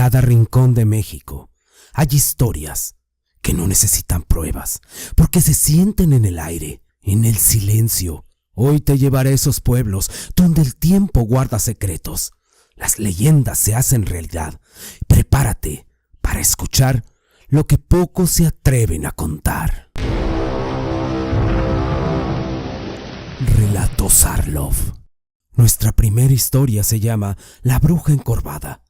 cada rincón de México hay historias que no necesitan pruebas, porque se sienten en el aire, en el silencio. Hoy te llevaré a esos pueblos donde el tiempo guarda secretos. Las leyendas se hacen realidad. Prepárate para escuchar lo que pocos se atreven a contar. Relato Zarlov. Nuestra primera historia se llama La Bruja Encorvada.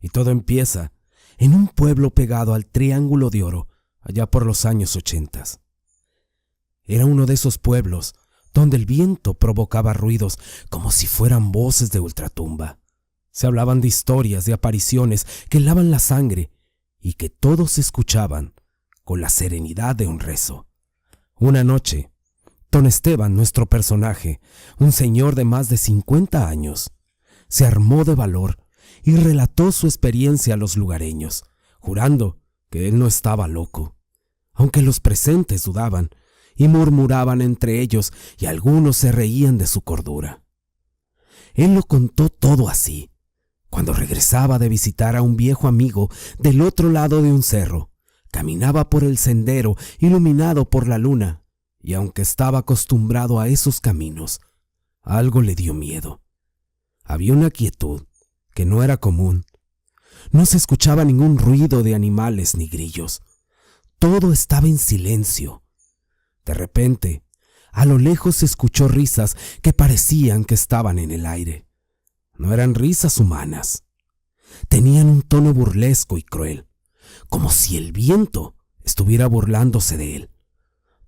Y todo empieza en un pueblo pegado al Triángulo de Oro, allá por los años 80. Era uno de esos pueblos donde el viento provocaba ruidos como si fueran voces de ultratumba. Se hablaban de historias, de apariciones que helaban la sangre y que todos escuchaban con la serenidad de un rezo. Una noche, don Esteban, nuestro personaje, un señor de más de 50 años, se armó de valor y relató su experiencia a los lugareños, jurando que él no estaba loco, aunque los presentes dudaban y murmuraban entre ellos y algunos se reían de su cordura. Él lo contó todo así, cuando regresaba de visitar a un viejo amigo del otro lado de un cerro. Caminaba por el sendero iluminado por la luna, y aunque estaba acostumbrado a esos caminos, algo le dio miedo. Había una quietud que no era común. No se escuchaba ningún ruido de animales ni grillos. Todo estaba en silencio. De repente, a lo lejos se escuchó risas que parecían que estaban en el aire. No eran risas humanas. Tenían un tono burlesco y cruel, como si el viento estuviera burlándose de él.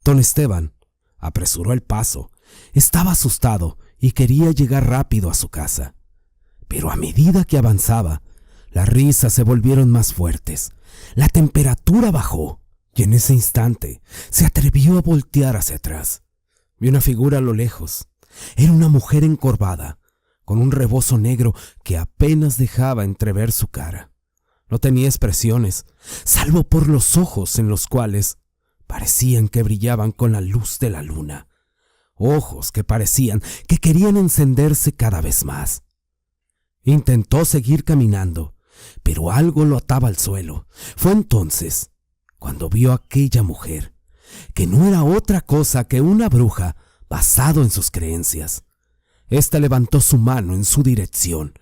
Don Esteban apresuró el paso. Estaba asustado y quería llegar rápido a su casa. Pero a medida que avanzaba, las risas se volvieron más fuertes. La temperatura bajó y en ese instante se atrevió a voltear hacia atrás. Vio una figura a lo lejos. Era una mujer encorvada, con un rebozo negro que apenas dejaba entrever su cara. No tenía expresiones, salvo por los ojos en los cuales parecían que brillaban con la luz de la luna. Ojos que parecían que querían encenderse cada vez más. Intentó seguir caminando, pero algo lo ataba al suelo. Fue entonces cuando vio a aquella mujer, que no era otra cosa que una bruja basado en sus creencias. Esta levantó su mano en su dirección,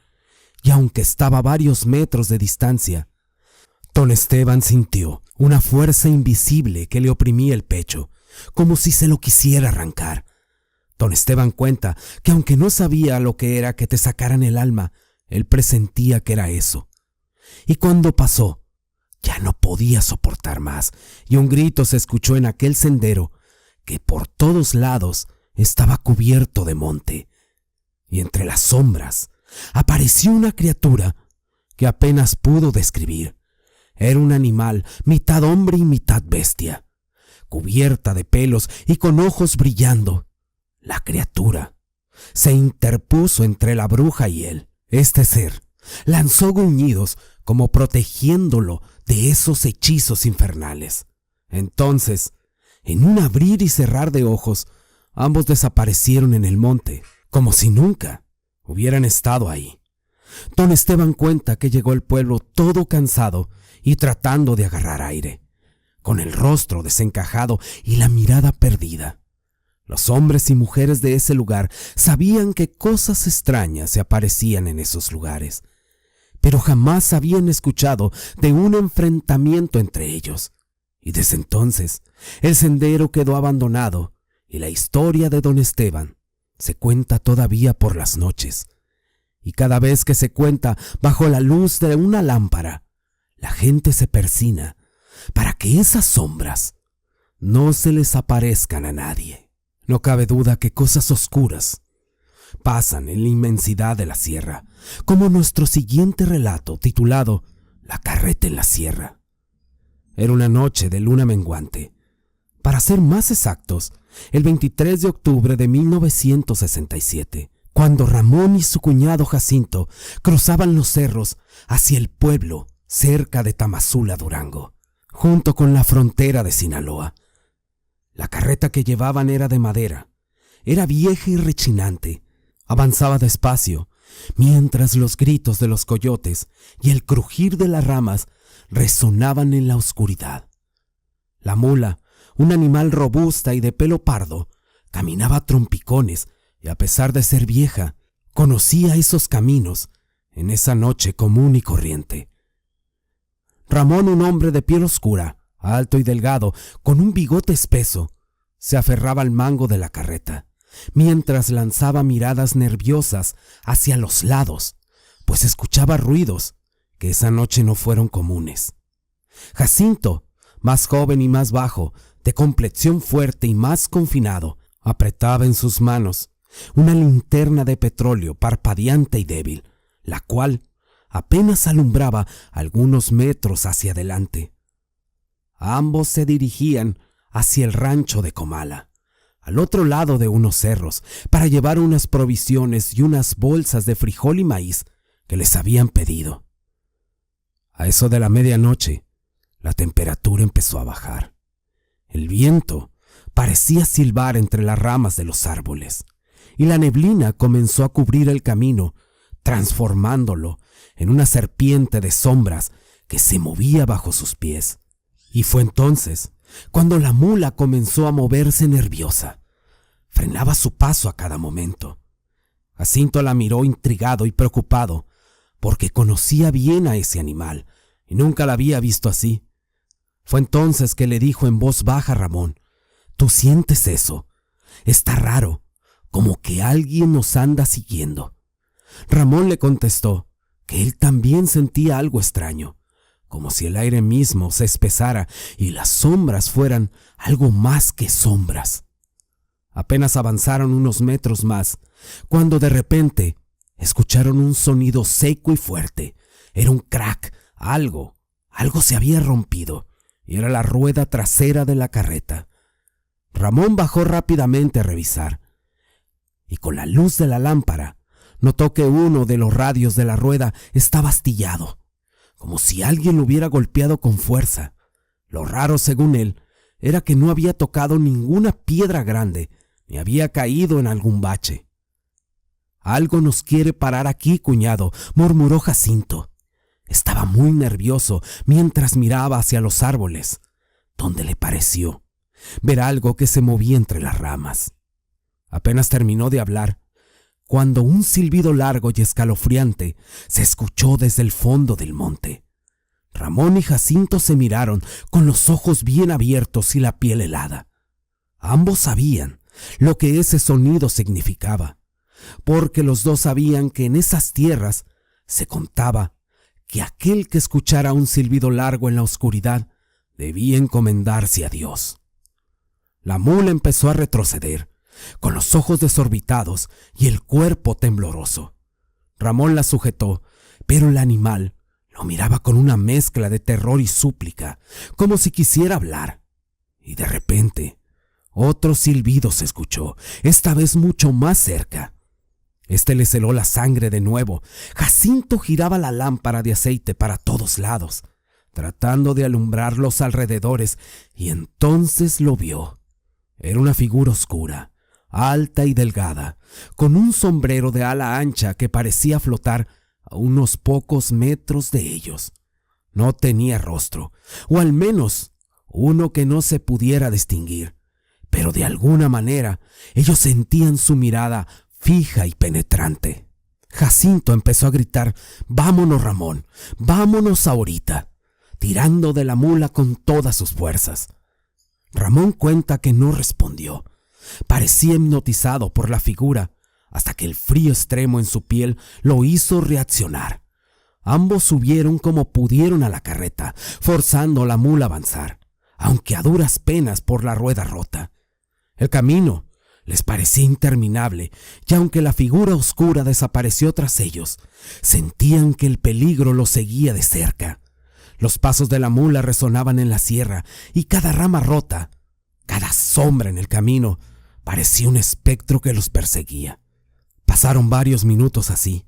y aunque estaba a varios metros de distancia, don Esteban sintió una fuerza invisible que le oprimía el pecho, como si se lo quisiera arrancar. Don Esteban cuenta que aunque no sabía lo que era que te sacaran el alma, él presentía que era eso. Y cuando pasó, ya no podía soportar más, y un grito se escuchó en aquel sendero que por todos lados estaba cubierto de monte. Y entre las sombras apareció una criatura que apenas pudo describir. Era un animal, mitad hombre y mitad bestia, cubierta de pelos y con ojos brillando. La criatura se interpuso entre la bruja y él. Este ser lanzó gruñidos como protegiéndolo de esos hechizos infernales. Entonces, en un abrir y cerrar de ojos, ambos desaparecieron en el monte, como si nunca hubieran estado ahí. Don Esteban cuenta que llegó al pueblo todo cansado y tratando de agarrar aire, con el rostro desencajado y la mirada perdida. Los hombres y mujeres de ese lugar sabían que cosas extrañas se aparecían en esos lugares, pero jamás habían escuchado de un enfrentamiento entre ellos. Y desde entonces, el sendero quedó abandonado y la historia de don Esteban se cuenta todavía por las noches. Y cada vez que se cuenta bajo la luz de una lámpara, la gente se persina para que esas sombras no se les aparezcan a nadie. No cabe duda que cosas oscuras pasan en la inmensidad de la sierra, como nuestro siguiente relato titulado La carreta en la sierra. Era una noche de luna menguante. Para ser más exactos, el 23 de octubre de 1967, cuando Ramón y su cuñado Jacinto cruzaban los cerros hacia el pueblo cerca de Tamazula, Durango, junto con la frontera de Sinaloa. La carreta que llevaban era de madera, era vieja y rechinante, avanzaba despacio mientras los gritos de los coyotes y el crujir de las ramas resonaban en la oscuridad. La mula, un animal robusta y de pelo pardo, caminaba a trompicones y, a pesar de ser vieja, conocía esos caminos en esa noche común y corriente. Ramón, un hombre de piel oscura, alto y delgado, con un bigote espeso, se aferraba al mango de la carreta, mientras lanzaba miradas nerviosas hacia los lados, pues escuchaba ruidos que esa noche no fueron comunes. Jacinto, más joven y más bajo, de complexión fuerte y más confinado, apretaba en sus manos una linterna de petróleo parpadeante y débil, la cual apenas alumbraba algunos metros hacia adelante. Ambos se dirigían hacia el rancho de Comala, al otro lado de unos cerros, para llevar unas provisiones y unas bolsas de frijol y maíz que les habían pedido. A eso de la medianoche, la temperatura empezó a bajar. El viento parecía silbar entre las ramas de los árboles, y la neblina comenzó a cubrir el camino, transformándolo en una serpiente de sombras que se movía bajo sus pies. Y fue entonces cuando la mula comenzó a moverse nerviosa. Frenaba su paso a cada momento. Jacinto la miró intrigado y preocupado, porque conocía bien a ese animal y nunca la había visto así. Fue entonces que le dijo en voz baja a Ramón: «¿Tú sientes eso? Está raro, como que alguien nos anda siguiendo». Ramón le contestó que él también sentía algo extraño, como si el aire mismo se espesara y las sombras fueran algo más que sombras. Apenas avanzaron unos metros más, cuando de repente escucharon un sonido seco y fuerte. Era un crack, algo se había rompido, y era la rueda trasera de la carreta. Ramón bajó rápidamente a revisar, y con la luz de la lámpara notó que uno de los radios de la rueda estaba astillado, como si alguien lo hubiera golpeado con fuerza. Lo raro, según él, era que no había tocado ninguna piedra grande, ni había caído en algún bache. «Algo nos quiere parar aquí, cuñado», murmuró Jacinto. Estaba muy nervioso mientras miraba hacia los árboles, donde le pareció ver algo que se movía entre las ramas. Apenas terminó de hablar, cuando un silbido largo y escalofriante se escuchó desde el fondo del monte. Ramón y Jacinto se miraron con los ojos bien abiertos y la piel helada. Ambos sabían lo que ese sonido significaba, porque los dos sabían que en esas tierras se contaba que aquel que escuchara un silbido largo en la oscuridad debía encomendarse a Dios. La mula empezó a retroceder, con los ojos desorbitados y el cuerpo tembloroso. Ramón la sujetó, pero el animal lo miraba con una mezcla de terror y súplica, como si quisiera hablar. Y de repente, otro silbido se escuchó, esta vez mucho más cerca. Este le heló la sangre de nuevo. Jacinto giraba la lámpara de aceite para todos lados, tratando de alumbrar los alrededores, y entonces lo vio. Era una figura oscura, alta y delgada, con un sombrero de ala ancha que parecía flotar a unos pocos metros de ellos. No tenía rostro, o al menos uno que no se pudiera distinguir, pero de alguna manera ellos sentían su mirada fija y penetrante. Jacinto empezó a gritar: «¡Vámonos, Ramón! ¡Vámonos ahorita!», tirando de la mula con todas sus fuerzas. Ramón cuenta que no respondió. Parecía hipnotizado por la figura, hasta que el frío extremo en su piel lo hizo reaccionar. Ambos subieron como pudieron a la carreta, forzando a la mula a avanzar, aunque a duras penas por la rueda rota. El camino les parecía interminable, y aunque la figura oscura desapareció tras ellos, sentían que el peligro los seguía de cerca. Los pasos de la mula resonaban en la sierra, y cada rama rota, cada sombra en el camino, parecía un espectro que los perseguía. Pasaron varios minutos así,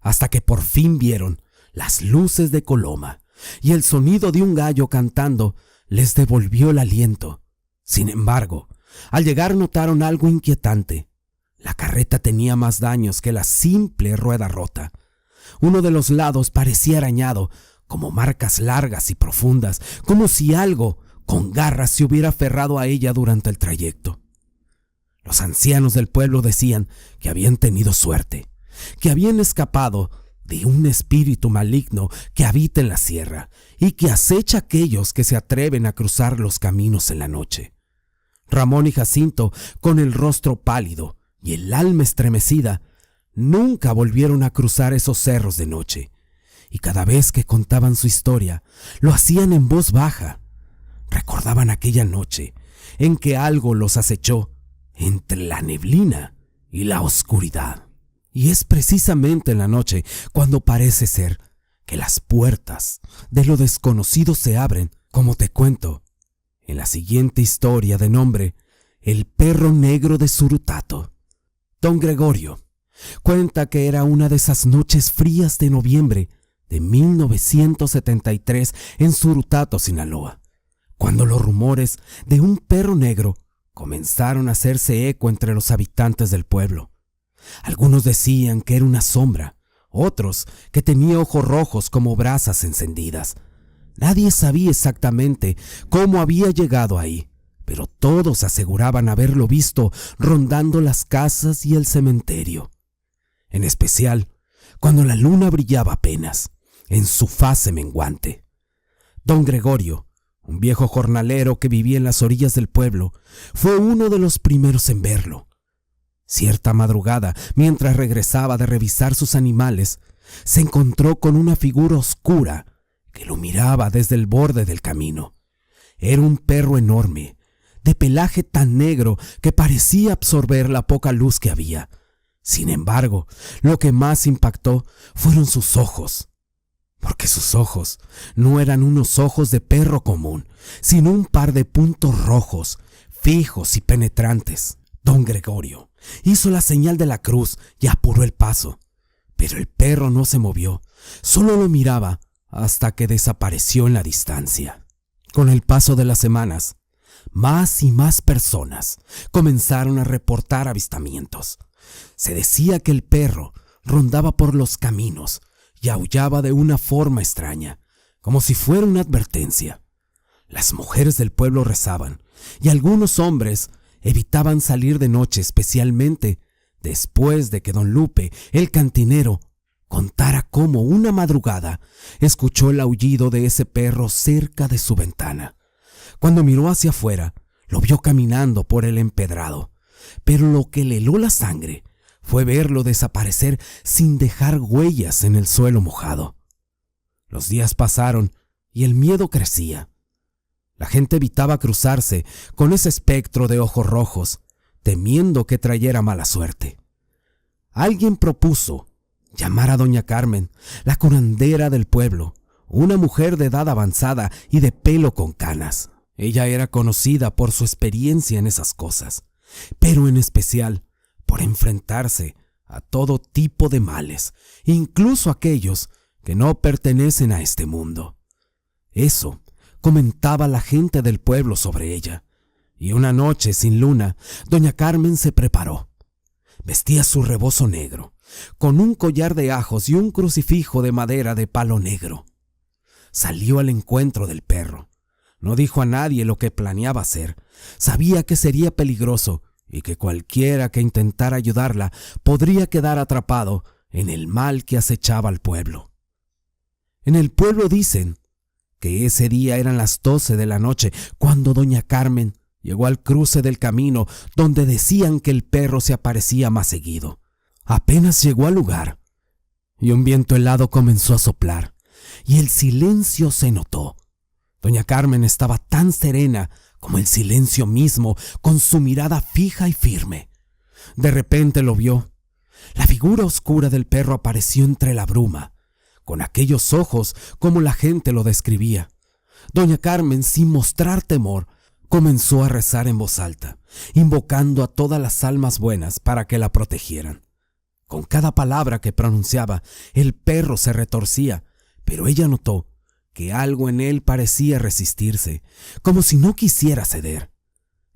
hasta que por fin vieron las luces de Coloma, y el sonido de un gallo cantando les devolvió el aliento. Sin embargo, al llegar notaron algo inquietante. La carreta tenía más daños que la simple rueda rota. Uno de los lados parecía arañado, como marcas largas y profundas, como si algo con garras se hubiera aferrado a ella durante el trayecto. Los ancianos del pueblo decían que habían tenido suerte, que habían escapado de un espíritu maligno que habita en la sierra y que acecha a aquellos que se atreven a cruzar los caminos en la noche. Ramón y Jacinto, con el rostro pálido y el alma estremecida, nunca volvieron a cruzar esos cerros de noche, y cada vez que contaban su historia, lo hacían en voz baja. Recordaban aquella noche en que algo los acechó entre la neblina y la oscuridad. Y es precisamente en la noche cuando parece ser que las puertas de lo desconocido se abren, como te cuento en la siguiente historia de nombre El perro negro de Surutato. Don Gregorio cuenta que era una de esas noches frías de noviembre de 1973 en Surutato, Sinaloa, cuando los rumores de un perro negro comenzaron a hacerse eco entre los habitantes del pueblo. Algunos decían que era una sombra, otros que tenía ojos rojos como brasas encendidas. Nadie sabía exactamente cómo había llegado ahí, pero todos aseguraban haberlo visto rondando las casas y el cementerio. En especial, cuando la luna brillaba apenas, en su fase menguante. Don Gregorio, un viejo jornalero que vivía en las orillas del pueblo, fue uno de los primeros en verlo. Cierta madrugada, mientras regresaba de revisar sus animales, se encontró con una figura oscura que lo miraba desde el borde del camino. Era un perro enorme, de pelaje tan negro que parecía absorber la poca luz que había. Sin embargo, lo que más impactó fueron sus ojos, porque sus ojos no eran unos ojos de perro común, sino un par de puntos rojos, fijos y penetrantes. Don Gregorio hizo la señal de la cruz y apuró el paso, pero el perro no se movió, solo lo miraba hasta que desapareció en la distancia. Con el paso de las semanas, más y más personas comenzaron a reportar avistamientos. Se decía que el perro rondaba por los caminos y aullaba de una forma extraña, como si fuera una advertencia. Las mujeres del pueblo rezaban y algunos hombres evitaban salir de noche, especialmente después de que don Lupe, el cantinero, contara cómo una madrugada escuchó el aullido de ese perro cerca de su ventana. Cuando miró hacia afuera, lo vio caminando por el empedrado, pero lo que le heló la sangre fue verlo desaparecer sin dejar huellas en el suelo mojado. Los días pasaron y el miedo crecía. La gente evitaba cruzarse con ese espectro de ojos rojos, temiendo que trayera mala suerte. Alguien propuso llamar a doña Carmen, la curandera del pueblo, una mujer de edad avanzada y de pelo con canas. Ella era conocida por su experiencia en esas cosas, pero en especial por enfrentarse a todo tipo de males, incluso aquellos que no pertenecen a este mundo. Eso comentaba la gente del pueblo sobre ella, y una noche sin luna, doña Carmen se preparó. Vestía su rebozo negro, con un collar de ajos y un crucifijo de madera de palo negro. Salió al encuentro del perro. No dijo a nadie lo que planeaba hacer. Sabía que sería peligroso y que cualquiera que intentara ayudarla podría quedar atrapado en el mal que acechaba al pueblo. En el pueblo dicen que ese día eran las 12 de la noche cuando doña Carmen llegó al cruce del camino donde decían que el perro se aparecía más seguido. Apenas llegó al lugar y un viento helado comenzó a soplar y el silencio se notó. Doña Carmen estaba tan serena como el silencio mismo, con su mirada fija y firme. De repente lo vio. La figura oscura del perro apareció entre la bruma, con aquellos ojos como la gente lo describía. Doña Carmen, sin mostrar temor, comenzó a rezar en voz alta, invocando a todas las almas buenas para que la protegieran. Con cada palabra que pronunciaba, el perro se retorcía, pero ella notó que algo en él parecía resistirse, como si no quisiera ceder.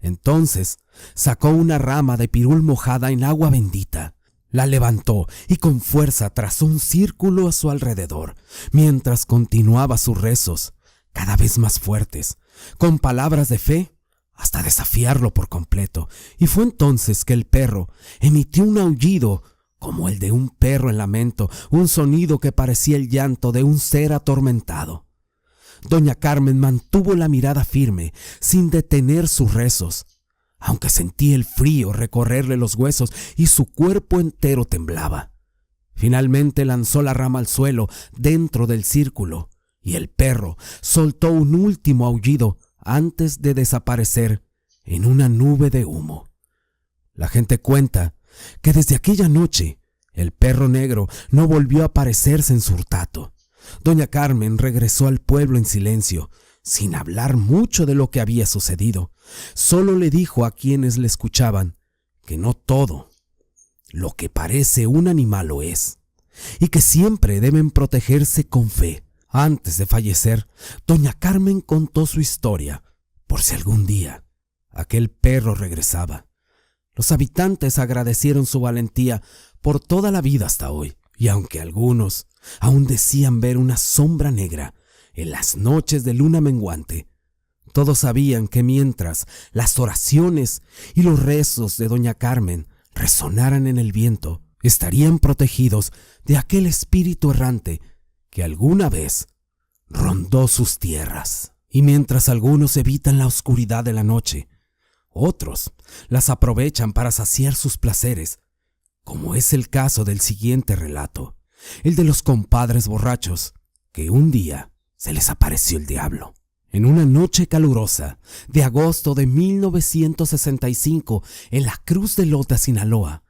Entonces sacó una rama de pirul mojada en agua bendita, la levantó y con fuerza trazó un círculo a su alrededor, mientras continuaba sus rezos, cada vez más fuertes, con palabras de fe, hasta desafiarlo por completo. Y fue entonces que el perro emitió un aullido como el de un perro en lamento, un sonido que parecía el llanto de un ser atormentado. Doña Carmen mantuvo la mirada firme, sin detener sus rezos, aunque sentía el frío recorrerle los huesos y su cuerpo entero temblaba. Finalmente lanzó la rama al suelo dentro del círculo y el perro soltó un último aullido antes de desaparecer en una nube de humo. La gente cuenta que desde aquella noche el perro negro no volvió a aparecerse en Surtato. Doña Carmen regresó al pueblo en silencio, sin hablar mucho de lo que había sucedido. Solo le dijo a quienes le escuchaban que no todo lo que parece un animal lo es, y que siempre deben protegerse con fe. Antes de fallecer, doña Carmen contó su historia, por si algún día aquel perro regresaba. Los habitantes agradecieron su valentía por toda la vida hasta hoy, y aunque algunos aún decían ver una sombra negra en las noches de luna menguante, todos sabían que mientras las oraciones y los rezos de doña Carmen resonaran en el viento, estarían protegidos de aquel espíritu errante que alguna vez rondó sus tierras. Y mientras algunos evitan la oscuridad de la noche, otros las aprovechan para saciar sus placeres, como es el caso del siguiente relato, el de los compadres borrachos, que un día se les apareció el diablo. En una noche calurosa de agosto de 1965, en la Cruz de Lota, Sinaloa,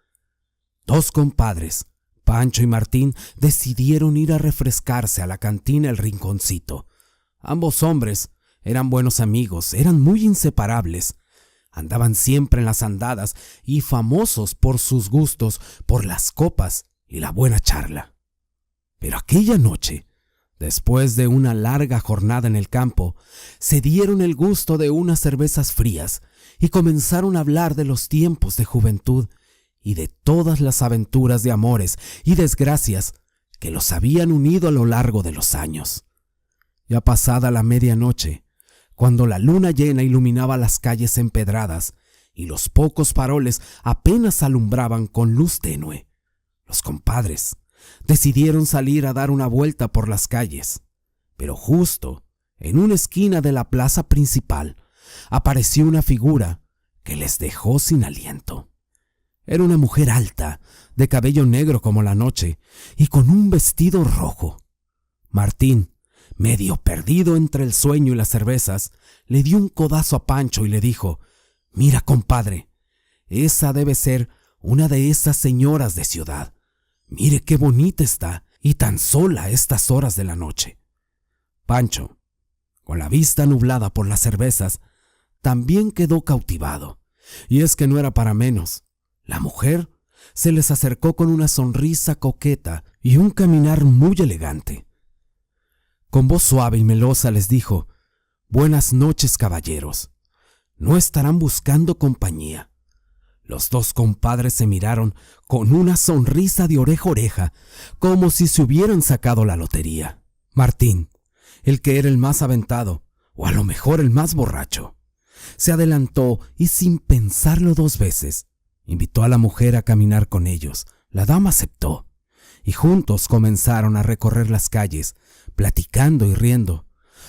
dos compadres, Pancho y Martín, decidieron ir a refrescarse a la cantina El Rinconcito. Ambos hombres eran buenos amigos, eran muy inseparables. Andaban siempre en las andadas y famosos por sus gustos, por las copas y la buena charla. Pero aquella noche, después de una larga jornada en el campo, se dieron el gusto de unas cervezas frías y comenzaron a hablar de los tiempos de juventud y de todas las aventuras de amores y desgracias que los habían unido a lo largo de los años. Ya pasada la medianoche, cuando la luna llena iluminaba las calles empedradas y los pocos faroles apenas alumbraban con luz tenue, los compadres decidieron salir a dar una vuelta por las calles. Pero justo en una esquina de la plaza principal apareció una figura que les dejó sin aliento. Era una mujer alta, de cabello negro como la noche y con un vestido rojo. Martín, medio perdido entre el sueño y las cervezas, le dio un codazo a Pancho y le dijo: «Mira, compadre, esa debe ser una de esas señoras de ciudad. Mire qué bonita está y tan sola a estas horas de la noche». Pancho, con la vista nublada por las cervezas, también quedó cautivado. Y es que no era para menos. La mujer se les acercó con una sonrisa coqueta y un caminar muy elegante. Con voz suave y melosa les dijo: «Buenas noches, caballeros. ¿No estarán buscando compañía?». Los dos compadres se miraron con una sonrisa de oreja a oreja, como si se hubieran sacado la lotería. Martín, el que era el más aventado, o a lo mejor el más borracho, se adelantó y sin pensarlo dos veces, invitó a la mujer a caminar con ellos. La dama aceptó, y juntos comenzaron a recorrer las calles, platicando y riendo,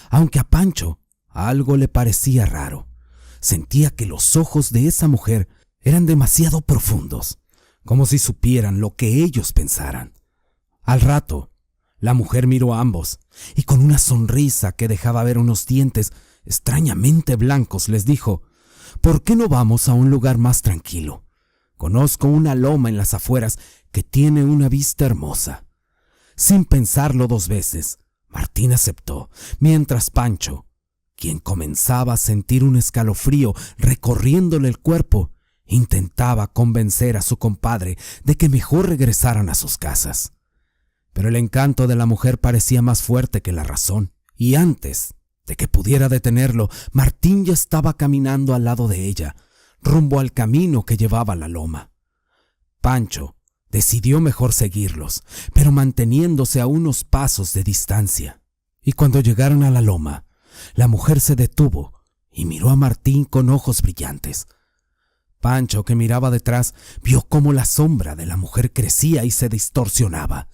aunque a Pancho algo le parecía raro. Sentía que los ojos de esa mujer eran demasiado profundos, como si supieran lo que ellos pensaran. Al rato, la mujer miró a ambos y con una sonrisa que dejaba ver unos dientes extrañamente blancos les dijo: «¿Por qué no vamos a un lugar más tranquilo? Conozco una loma en las afueras que tiene una vista hermosa». Sin pensarlo dos veces, Martín aceptó, mientras Pancho, quien comenzaba a sentir un escalofrío recorriéndole el cuerpo, intentaba convencer a su compadre de que mejor regresaran a sus casas. Pero el encanto de la mujer parecía más fuerte que la razón, y antes de que pudiera detenerlo, Martín ya estaba caminando al lado de ella, rumbo al camino que llevaba a la loma. Pancho decidió mejor seguirlos, pero manteniéndose a unos pasos de distancia. Y cuando llegaron a la loma, la mujer se detuvo y miró a Martín con ojos brillantes. Pancho, que miraba detrás, vio cómo la sombra de la mujer crecía y se distorsionaba.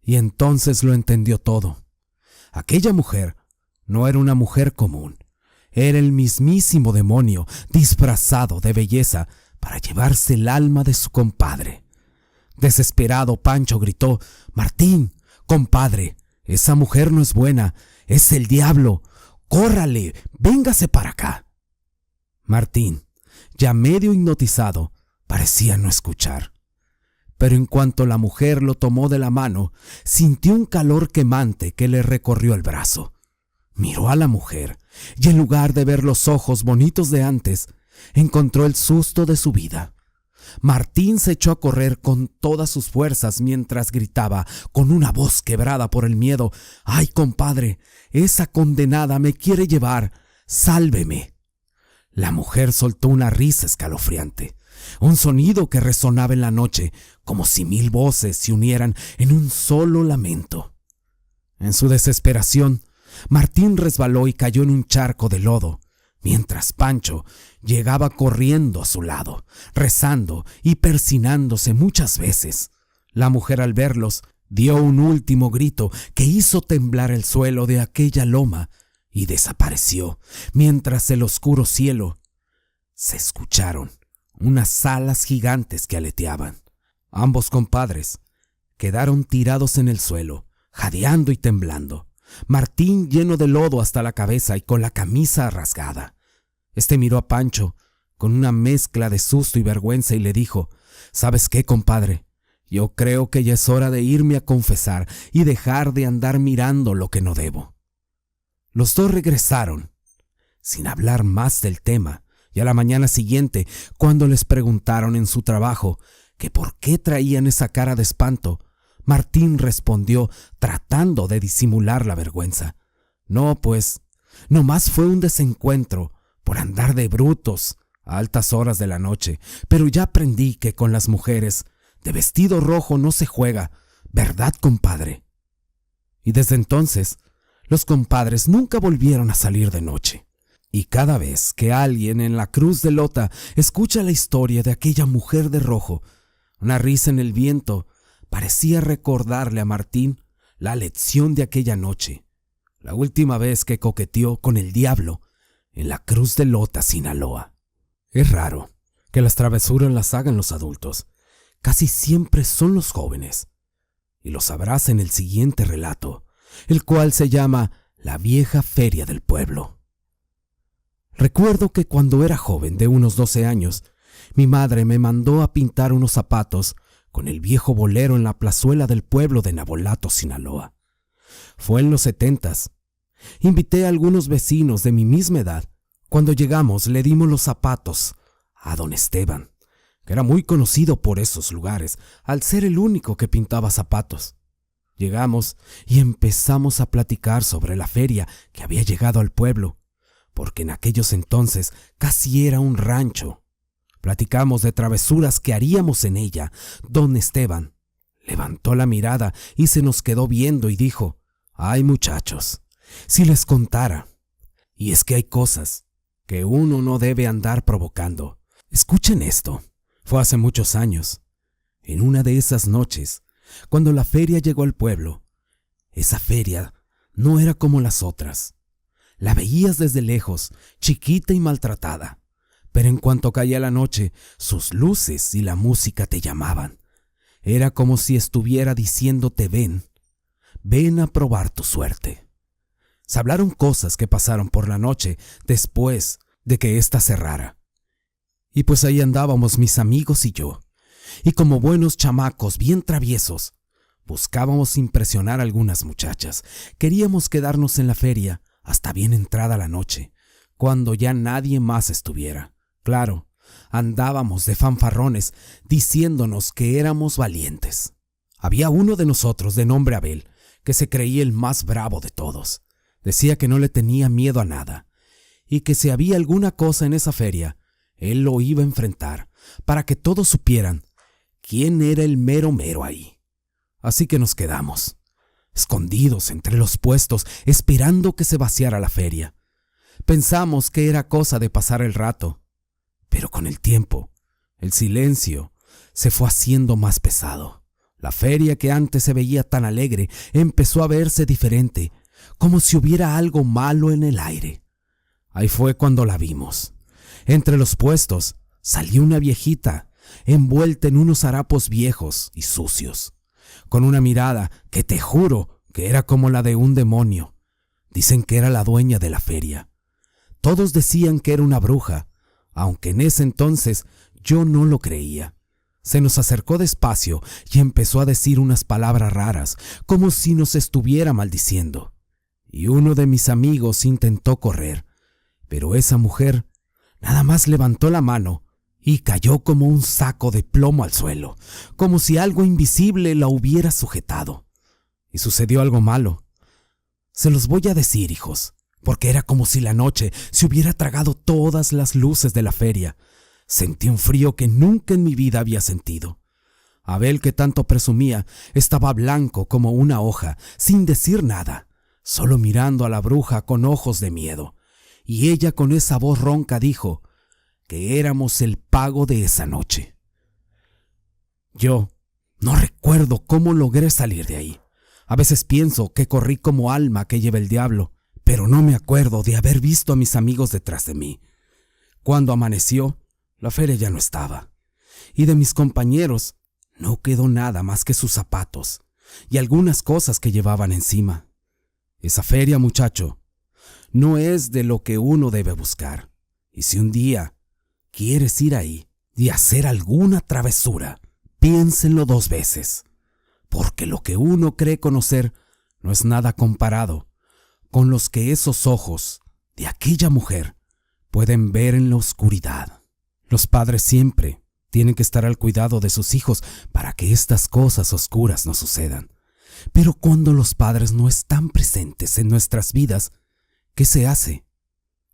Y entonces lo entendió todo. Aquella mujer no era una mujer común. Era el mismísimo demonio disfrazado de belleza para llevarse el alma de su compadre. Desesperado, Pancho gritó: «Martín, compadre, esa mujer no es buena, es el diablo. ¡Córrale! ¡Véngase para acá!». Martín, ya medio hipnotizado, parecía no escuchar. Pero en cuanto la mujer lo tomó de la mano, sintió un calor quemante que le recorrió el brazo. Miró a la mujer y en lugar de ver los ojos bonitos de antes, encontró el susto de su vida. Martín se echó a correr con todas sus fuerzas mientras gritaba con una voz quebrada por el miedo: «¡Ay, compadre! Esa condenada me quiere llevar. ¡Sálveme!». La mujer soltó una risa escalofriante, un sonido que resonaba en la noche como si 1000 voces se unieran en un solo lamento. En su desesperación, Martín resbaló y cayó en un charco de lodo, mientras Pancho llegaba corriendo a su lado, rezando y persinándose muchas veces. La mujer, al verlos, dio un último grito que hizo temblar el suelo de aquella loma y desapareció, mientras el oscuro cielo se escucharon unas alas gigantes que aleteaban. Ambos compadres quedaron tirados en el suelo, jadeando y temblando. Martín lleno de lodo hasta la cabeza y con la camisa rasgada. Este miró a Pancho con una mezcla de susto y vergüenza y le dijo: «¿Sabes qué, compadre? Yo creo que ya es hora de irme a confesar y dejar de andar mirando lo que no debo». Los dos regresaron, sin hablar más del tema, y a la mañana siguiente, cuando les preguntaron en su trabajo que por qué traían esa cara de espanto, Martín respondió tratando de disimular la vergüenza: «No, pues, nomás fue un desencuentro por andar de brutos a altas horas de la noche, pero ya aprendí que con las mujeres de vestido rojo no se juega, ¿verdad, compadre?». Y desde entonces, los compadres nunca volvieron a salir de noche. Y cada vez que alguien en la Cruz de Lota escucha la historia de aquella mujer de rojo, una risa en el viento parecía recordarle a Martín la lección de aquella noche, la última vez que coqueteó con el diablo en la Cruz de Lota, Sinaloa. Es raro que las travesuras las hagan los adultos. Casi siempre son los jóvenes. Y lo sabrás en el siguiente relato, el cual se llama La vieja feria del pueblo. Recuerdo que cuando era joven, de unos 12 años, mi madre me mandó a pintar unos zapatos con el viejo bolero en la plazuela del pueblo de Nabolato, Sinaloa. Fue en los 70s. Invité a algunos vecinos de mi misma edad. Cuando llegamos, le dimos los zapatos a don Esteban, que era muy conocido por esos lugares, al ser el único que pintaba zapatos. Llegamos y empezamos a platicar sobre la feria que había llegado al pueblo, porque en aquellos entonces casi era un rancho. Platicamos de travesuras que haríamos en ella. Don Esteban levantó la mirada y se nos quedó viendo y dijo: «Ay, muchachos, si les contara. Y es que hay cosas que uno no debe andar provocando. Escuchen esto. Fue hace muchos años. En una de esas noches, cuando la feria llegó al pueblo, esa feria no era como las otras. La veías desde lejos, chiquita y maltratada, pero en cuanto caía la noche, sus luces y la música te llamaban. Era como si estuviera diciéndote: ven a probar tu suerte». Se hablaron cosas que pasaron por la noche después de que ésta cerrara. Y pues ahí andábamos mis amigos y yo, y como buenos chamacos bien traviesos, buscábamos impresionar a algunas muchachas. Queríamos quedarnos en la feria hasta bien entrada la noche, cuando ya nadie más estuviera. Claro, andábamos de fanfarrones diciéndonos que éramos valientes. Había uno de nosotros de nombre Abel que se creía el más bravo de todos. Decía que no le tenía miedo a nada y que si había alguna cosa en esa feria, él lo iba a enfrentar para que todos supieran quién era el mero mero ahí. Así que nos quedamos, escondidos entre los puestos, esperando que se vaciara la feria. Pensamos que era cosa de pasar el rato, pero con el tiempo, el silencio se fue haciendo más pesado. La feria que antes se veía tan alegre empezó a verse diferente, como si hubiera algo malo en el aire. Ahí fue cuando la vimos. Entre los puestos salió una viejita, envuelta en unos harapos viejos y sucios, con una mirada que te juro que era como la de un demonio. Dicen que era la dueña de la feria. Todos decían que era una bruja, aunque en ese entonces yo no lo creía. Se nos acercó despacio y empezó a decir unas palabras raras, como si nos estuviera maldiciendo. Y uno de mis amigos intentó correr, pero esa mujer nada más levantó la mano y cayó como un saco de plomo al suelo, como si algo invisible la hubiera sujetado. Y sucedió algo malo. Se los voy a decir, hijos, porque era como si la noche se hubiera tragado todas las luces de la feria. Sentí un frío que nunca en mi vida había sentido. Abel, que tanto presumía, estaba blanco como una hoja, sin decir nada, solo mirando a la bruja con ojos de miedo. Y ella con esa voz ronca dijo que éramos el pago de esa noche. Yo no recuerdo cómo logré salir de ahí. A veces pienso que corrí como alma que lleva el diablo, pero no me acuerdo de haber visto a mis amigos detrás de mí. Cuando amaneció, la feria ya no estaba, y de mis compañeros no quedó nada más que sus zapatos y algunas cosas que llevaban encima. Esa feria, muchacho, no es de lo que uno debe buscar, y si un día quieres ir ahí y hacer alguna travesura, piénsenlo 2 veces, porque lo que uno cree conocer no es nada comparado con los que esos ojos de aquella mujer pueden ver en la oscuridad. Los padres siempre tienen que estar al cuidado de sus hijos para que estas cosas oscuras no sucedan. Pero cuando los padres no están presentes en nuestras vidas, ¿qué se hace?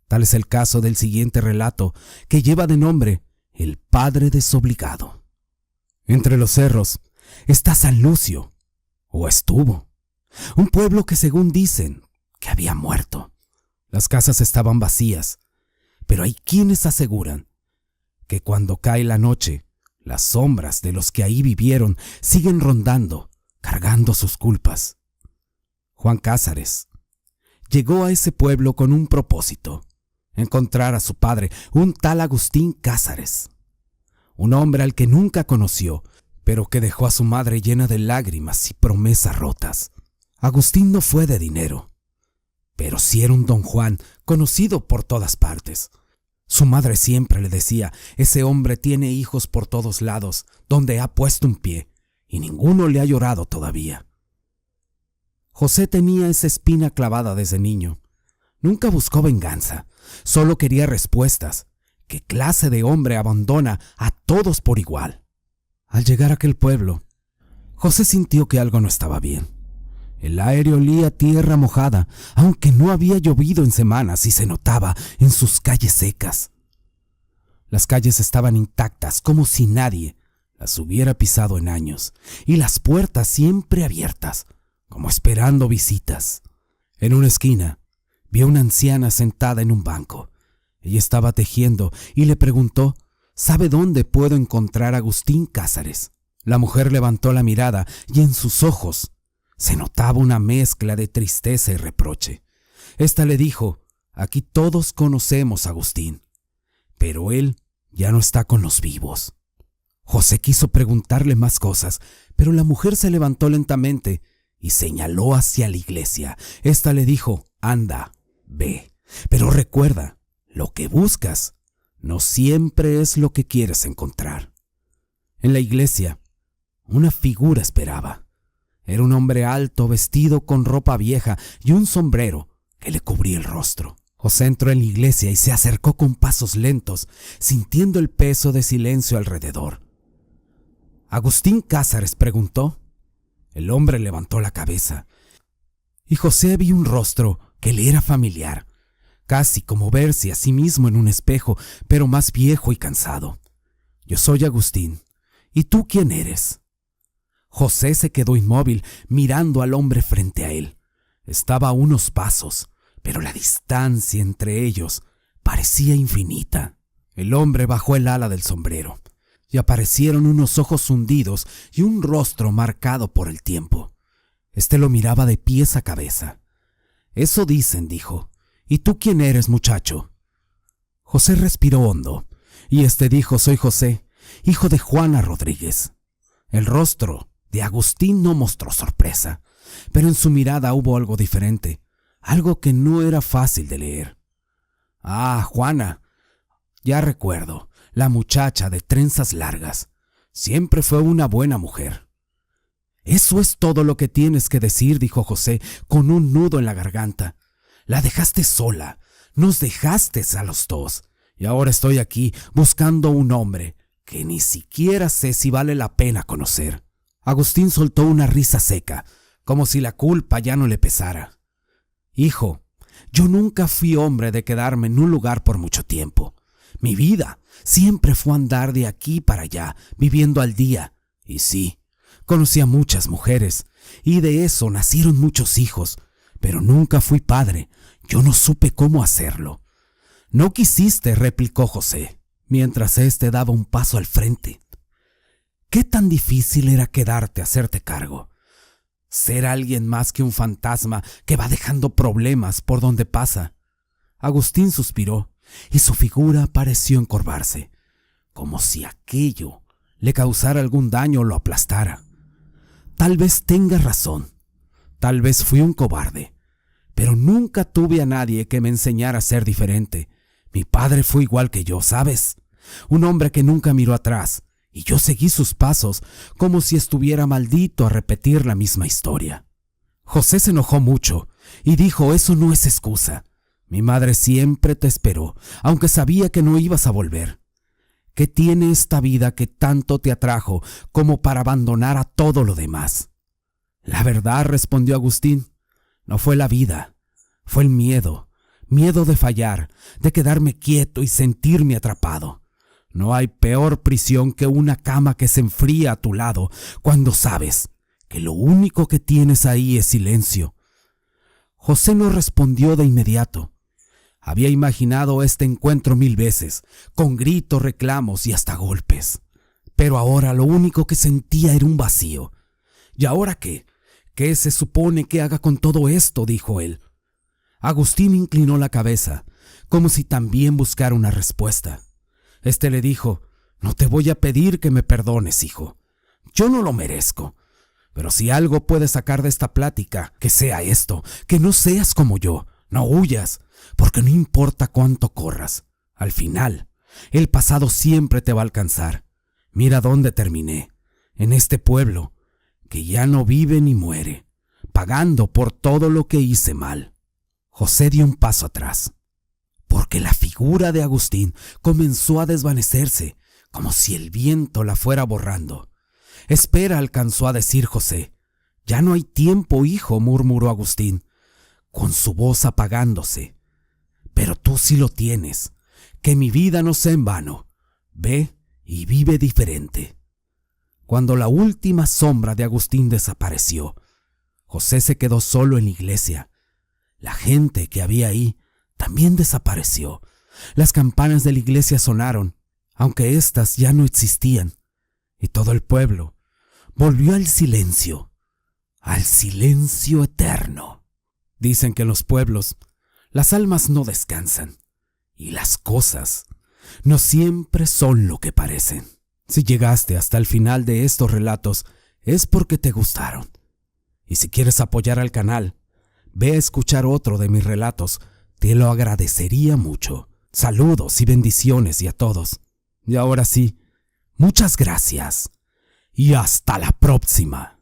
Tal es el caso del siguiente relato, que lleva de nombre El Padre Desobligado. Entre los cerros está San Lucio, o estuvo, un pueblo que según dicen que había muerto. Las casas estaban vacías, pero hay quienes aseguran que cuando cae la noche, las sombras de los que ahí vivieron siguen rondando, cargando sus culpas. Juan Cázares llegó a ese pueblo con un propósito: encontrar a su padre, un tal Agustín Cázares, un hombre al que nunca conoció, pero que dejó a su madre llena de lágrimas y promesas rotas. Agustín no fue de dinero, pero sí era un don Juan conocido por todas partes. Su madre siempre le decía: ese hombre tiene hijos por todos lados, donde ha puesto un pie, y ninguno le ha llorado todavía. José tenía esa espina clavada desde niño. Nunca buscó venganza, solo quería respuestas. ¿Qué clase de hombre abandona a todos por igual? Al llegar a aquel pueblo, José sintió que algo no estaba bien. El aire olía a tierra mojada, aunque no había llovido en semanas, y se notaba en sus calles secas. Las calles estaban intactas, como si nadie las hubiera pisado en años, y las puertas siempre abiertas, como esperando visitas. En una esquina vio a una anciana sentada en un banco. Ella estaba tejiendo y le preguntó: ¿sabe dónde puedo encontrar a Agustín Cázares? La mujer levantó la mirada y en sus ojos se notaba una mezcla de tristeza y reproche. Esta le dijo: aquí todos conocemos a Agustín, pero él ya no está con los vivos. José quiso preguntarle más cosas, pero la mujer se levantó lentamente y señaló hacia la iglesia. Esta le dijo: anda, ve, pero recuerda, lo que buscas no siempre es lo que quieres encontrar. En la iglesia, una figura esperaba. Era un hombre alto, vestido con ropa vieja y un sombrero que le cubría el rostro. José entró en la iglesia y se acercó con pasos lentos, sintiendo el peso de silencio alrededor. ¿Agustín Cázares?, preguntó. El hombre levantó la cabeza y José vio un rostro que le era familiar, casi como verse a sí mismo en un espejo, pero más viejo y cansado. Yo soy Agustín. ¿Y tú quién eres? José se quedó inmóvil, mirando al hombre frente a él. Estaba a unos pasos, pero la distancia entre ellos parecía infinita. El hombre bajó el ala del sombrero, y aparecieron unos ojos hundidos y un rostro marcado por el tiempo. Lo miraba de pies a cabeza. Eso dicen, dijo. ¿Y tú quién eres, muchacho? José respiró hondo, y dijo: soy José, hijo de Juana Rodríguez. El rostro de Agustín no mostró sorpresa, pero en su mirada hubo algo diferente, algo que no era fácil de leer. Ah, Juana, ya recuerdo, la muchacha de trenzas largas. Siempre fue una buena mujer. Eso es todo lo que tienes que decir, dijo José, con un nudo en la garganta. La dejaste sola, nos dejaste a los dos, y ahora estoy aquí buscando un hombre que ni siquiera sé si vale la pena conocer. Agustín soltó una risa seca, como si la culpa ya no le pesara. Hijo, yo nunca fui hombre de quedarme en un lugar por mucho tiempo. Mi vida siempre fue andar de aquí para allá, viviendo al día. Y sí, conocí a muchas mujeres, y de eso nacieron muchos hijos, pero nunca fui padre. Yo no supe cómo hacerlo. No quisiste, replicó José, mientras daba un paso al frente. ¿Qué tan difícil era quedarte a hacerte cargo? Ser alguien más que un fantasma que va dejando problemas por donde pasa. Agustín suspiró, y su figura pareció encorvarse, como si aquello le causara algún daño o lo aplastara. Tal vez tengas razón. Tal vez fui un cobarde, pero nunca tuve a nadie que me enseñara a ser diferente. Mi padre fue igual que yo, ¿sabes? Un hombre que nunca miró atrás, y yo seguí sus pasos como si estuviera maldito a repetir la misma historia. José se enojó mucho y dijo: eso no es excusa. Mi madre siempre te esperó, aunque sabía que no ibas a volver. ¿Qué tiene esta vida que tanto te atrajo como para abandonar a todo lo demás? La verdad, respondió Agustín, no fue la vida, fue el miedo de fallar, de quedarme quieto y sentirme atrapado. No hay peor prisión que una cama que se enfría a tu lado cuando sabes que lo único que tienes ahí es silencio. José no respondió de inmediato. Había imaginado este encuentro 1000 veces, con gritos, reclamos y hasta golpes. Pero ahora lo único que sentía era un vacío. ¿Y ahora qué? ¿Qué se supone que haga con todo esto?, dijo él. Agustín inclinó la cabeza, como si también buscara una respuesta. Le dijo: no te voy a pedir que me perdones, hijo. Yo no lo merezco. Pero si algo puedes sacar de esta plática, que sea esto, que no seas como yo, no huyas, porque no importa cuánto corras. Al final, el pasado siempre te va a alcanzar. Mira dónde terminé, en este pueblo, que ya no vive ni muere, pagando por todo lo que hice mal. José dio un paso atrás, porque la figura de Agustín comenzó a desvanecerse, como si el viento la fuera borrando. Espera, alcanzó a decir José. Ya no hay tiempo, hijo, murmuró Agustín, con su voz apagándose. Pero tú sí lo tienes, que mi vida no sea en vano. Ve y vive diferente. Cuando la última sombra de Agustín desapareció, José se quedó solo en la iglesia. La gente que había ahí también desapareció. Las campanas de la iglesia sonaron, aunque éstas ya no existían, y todo el pueblo volvió al silencio eterno. Dicen que en los pueblos las almas no descansan, y las cosas no siempre son lo que parecen. Si llegaste hasta el final de estos relatos, es porque te gustaron. Y si quieres apoyar al canal, ve a escuchar otro de mis relatos. Te lo agradecería mucho. Saludos y bendiciones y a todos. Y ahora sí, muchas gracias. Y hasta la próxima.